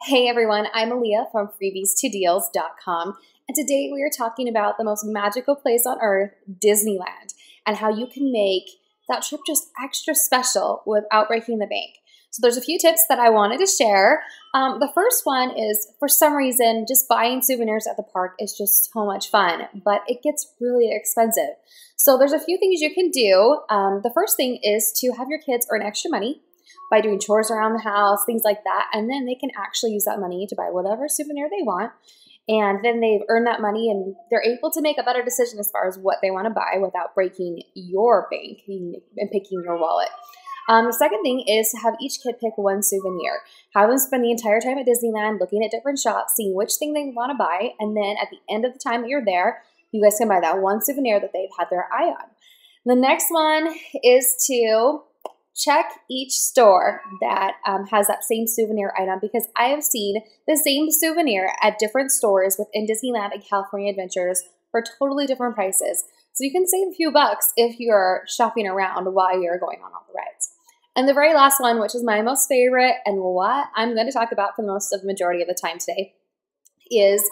Hey everyone, I'm Aaliyah from freebies2deals.com, and today we are talking about the most magical place on earth, Disneyland, and how you can make that trip just extra special without breaking the bank. So there's a few tips that I wanted to share. The first one is, for some reason, just buying souvenirs at the park is just so much fun, but it gets really expensive. So there's a few things you can do. The first thing is to have your kids earn extra money by doing chores around the house, things like that, and then they can actually use that money to buy whatever souvenir they want, and then they've earned that money and they're able to make a better decision as far as what they want to buy without breaking your bank and picking your wallet. The second thing is to have each kid pick one souvenir. Have them spend the entire time at Disneyland looking at different shops, seeing which thing they want to buy, and then at the end of the time that you're there, you guys can buy that one souvenir that they've had their eye on. The next one is to check each store that has that same souvenir item, because I have seen the same souvenir at different stores within Disneyland and California Adventures for totally different prices. So you can save a few bucks if you're shopping around while you're going on all the rides. And the very last one, which is my most favorite and what I'm going to talk about for the majority of the time today, is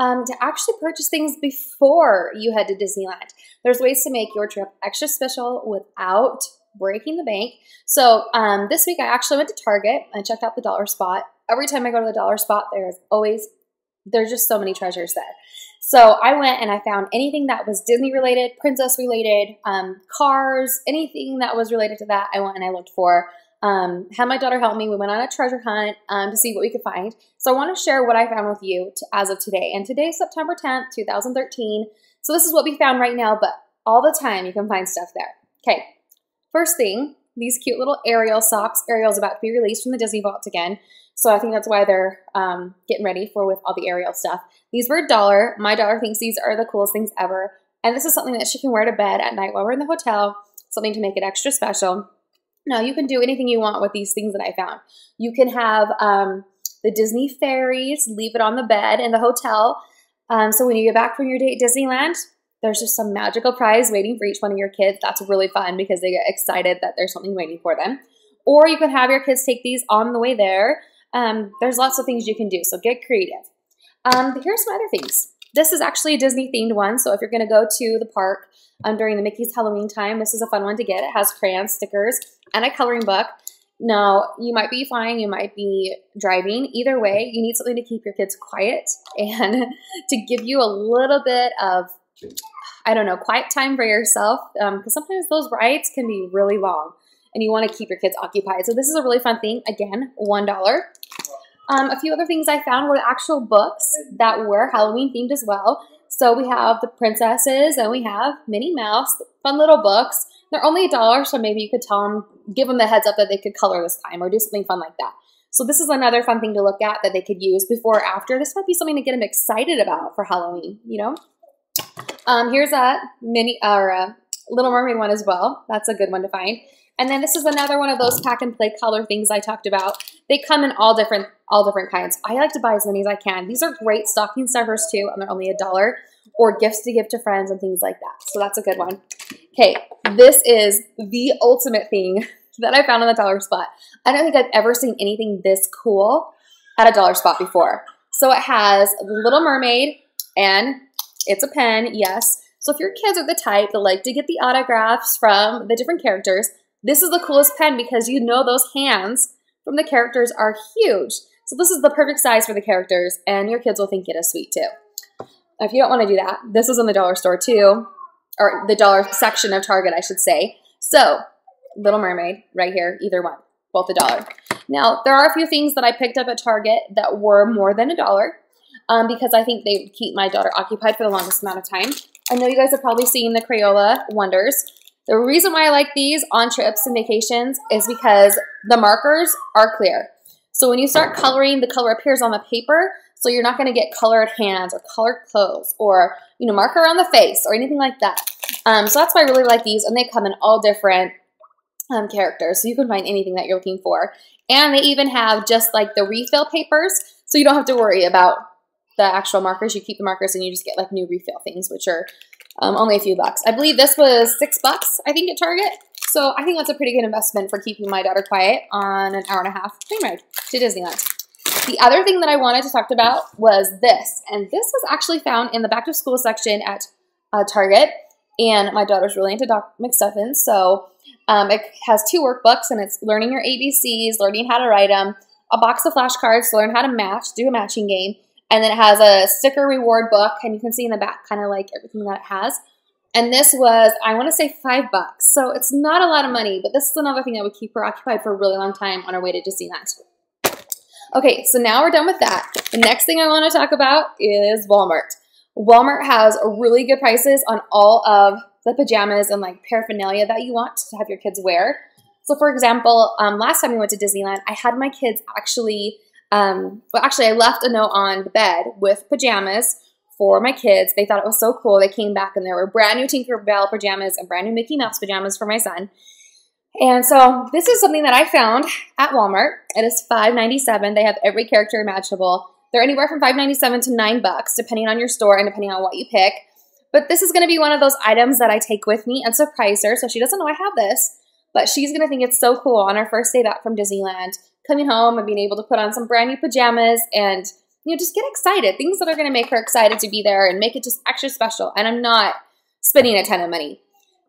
to actually purchase things before you head to Disneyland. There's ways to make your trip extra special without breaking the bank. So this week I actually went to Target and checked out the dollar spot. Every time I go to the dollar spot, there's just so many treasures there. So I went and I found anything that was Disney related, princess related, cars, anything that was related to that, I went and I looked for. Had my daughter help me. We went on a treasure hunt to see what we could find. So I want to share what I found with you as of today. And today is September 10th, 2013. So this is what we found right now, but all the time you can find stuff there. Okay. First thing, these cute little Ariel socks. Ariel's about to be released from the Disney vaults again. So I think that's why they're getting ready with all the Ariel stuff. These were $1. My daughter thinks these are the coolest things ever. And this is something that she can wear to bed at night while we're in the hotel, something to make it extra special. Now, you can do anything you want with these things that I found. You can have the Disney fairies, leave it on the bed in the hotel. So when you get back from your day at Disneyland, there's just some magical prize waiting for each one of your kids. That's really fun because they get excited that there's something waiting for them. Or you can have your kids take these on the way there. There's lots of things you can do, so get creative. Here's some other things. This is actually a Disney-themed one, so if you're going to go to the park during the Mickey's Halloween time, this is a fun one to get. It has crayons, stickers, and a coloring book. Now, you might be flying, you might be driving. Either way, you need something to keep your kids quiet and to give you a little bit of, I don't know, quiet time for yourself, because sometimes those rides can be really long and you want to keep your kids occupied. So this is a really fun thing. Again, $1. A few other things I found were actual books that were Halloween themed as well. So we have the princesses and we have Minnie Mouse, fun little books. They're only $1, so maybe you could tell them, give them the heads up that they could color this time or do something fun like that. So this is another fun thing to look at that they could use before or after. This might be something to get them excited about for Halloween, you know? Here's a Little Mermaid one as well. That's a good one to find. And then this is another one of those pack and play color things I talked about. They come in all different kinds. I like to buy as many as I can. These are great stocking stuffers too, and they're only $1, or gifts to give to friends and things like that. So that's a good one. Okay, this is the ultimate thing that I found on the dollar spot. I don't think I've ever seen anything this cool at a dollar spot before. So it has the Little Mermaid, and it's a pen, yes. So if your kids are the type that like to get the autographs from the different characters, this is the coolest pen because you know those hands from the characters are huge. So this is the perfect size for the characters, and your kids will think it is sweet too. If you don't want to do that, this is in the dollar store too, or the dollar section of Target, I should say. So Little Mermaid right here, either one, both $1. Now, there are a few things that I picked up at Target that were more than $1. Because I think they would keep my daughter occupied for the longest amount of time. I know you guys have probably seen the Crayola Wonders. The reason why I like these on trips and vacations is because the markers are clear. So when you start coloring, the color appears on the paper, so you're not going to get colored hands or colored clothes or, you know, marker on the face or anything like that. So that's why I really like these, and they come in all different characters, so you can find anything that you're looking for. And they even have just like the refill papers, so you don't have to worry about the actual markers. You keep the markers and you just get like new refill things, which are only a few bucks. I believe this was $6, I think, at Target. So I think that's a pretty good investment for keeping my daughter quiet on an hour-and-a-half plane ride to Disneyland. The other thing that I wanted to talk about was this. And this was actually found in the back to school section at Target. And my daughter's really into Doc McStuffins. So it has 2 workbooks, and it's learning your ABCs, learning how to write them, a box of flashcards to learn how to match, do a matching game. And then it has a sticker reward book, and you can see in the back kind of like everything that it has. And this was, I want to say $5. So it's not a lot of money, but this is another thing that would keep her occupied for a really long time on our way to Disneyland. Okay, so now we're done with that. The next thing I want to talk about is Walmart. Walmart has really good prices on all of the pajamas and like paraphernalia that you want to have your kids wear. So for example, last time we went to Disneyland, I had my kids actually, I left a note on the bed with pajamas for my kids. They thought it was so cool. They came back and there were brand new Tinkerbell pajamas and brand new Mickey Mouse pajamas for my son. And so this is something that I found at Walmart. It is $5.97. They have every character imaginable. They're anywhere from $5.97 to $9, depending on your store and depending on what you pick. But this is going to be one of those items that I take with me and surprise her. So she doesn't know I have this, but she's going to think it's so cool on our first day back from Disneyland, coming home and being able to put on some brand new pajamas and, you know, just get excited. Things that are going to make her excited to be there and make it just extra special. And I'm not spending a ton of money.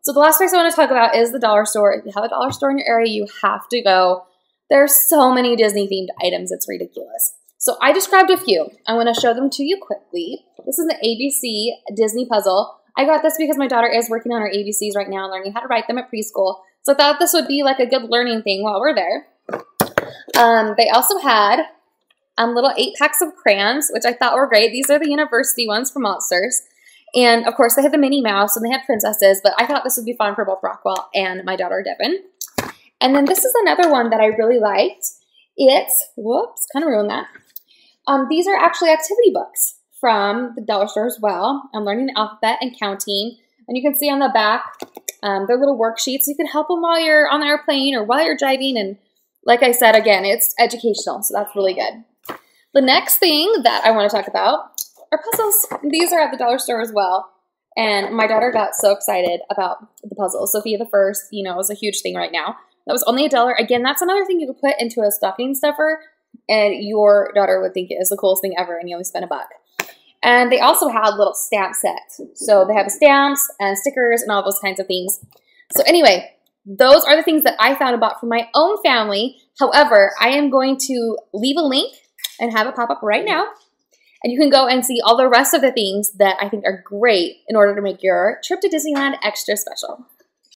So the last place I want to talk about is the dollar store. If you have a dollar store in your area, you have to go. There's so many Disney-themed items. It's ridiculous. So I described a few. I'm going to show them to you quickly. This is the ABC Disney puzzle. I got this because my daughter is working on her ABCs right now, learning how to write them at preschool. So I thought this would be like a good learning thing while we're there. They also had little 8-packs of crayons, which I thought were great. These are the university ones for Monsters. And, of course, they had the Minnie Mouse and they had princesses, but I thought this would be fun for both Rockwell and my daughter, Devin. And then this is another one that I really liked. It's, whoops, kind of ruined that. These are actually activity books from the dollar store as well. I'm learning the alphabet and counting. And you can see on the back, they're little worksheets. You can help them while you're on the airplane or while you're driving. And like I said, again, it's educational, so that's really good. The next thing that I want to talk about are puzzles. These are at the dollar store as well. And my daughter got so excited about the puzzles. Sophia the First, you know, is a huge thing right now. That was only $1. Again, that's another thing you could put into a stocking stuffer, and your daughter would think it is the coolest thing ever, and you only spent $1. And they also had little stamp sets. So they have stamps and stickers and all those kinds of things. So anyway, those are the things that I found about for my own family. However, I am going to leave a link and have it pop up right now. And you can go and see all the rest of the things that I think are great in order to make your trip to Disneyland extra special.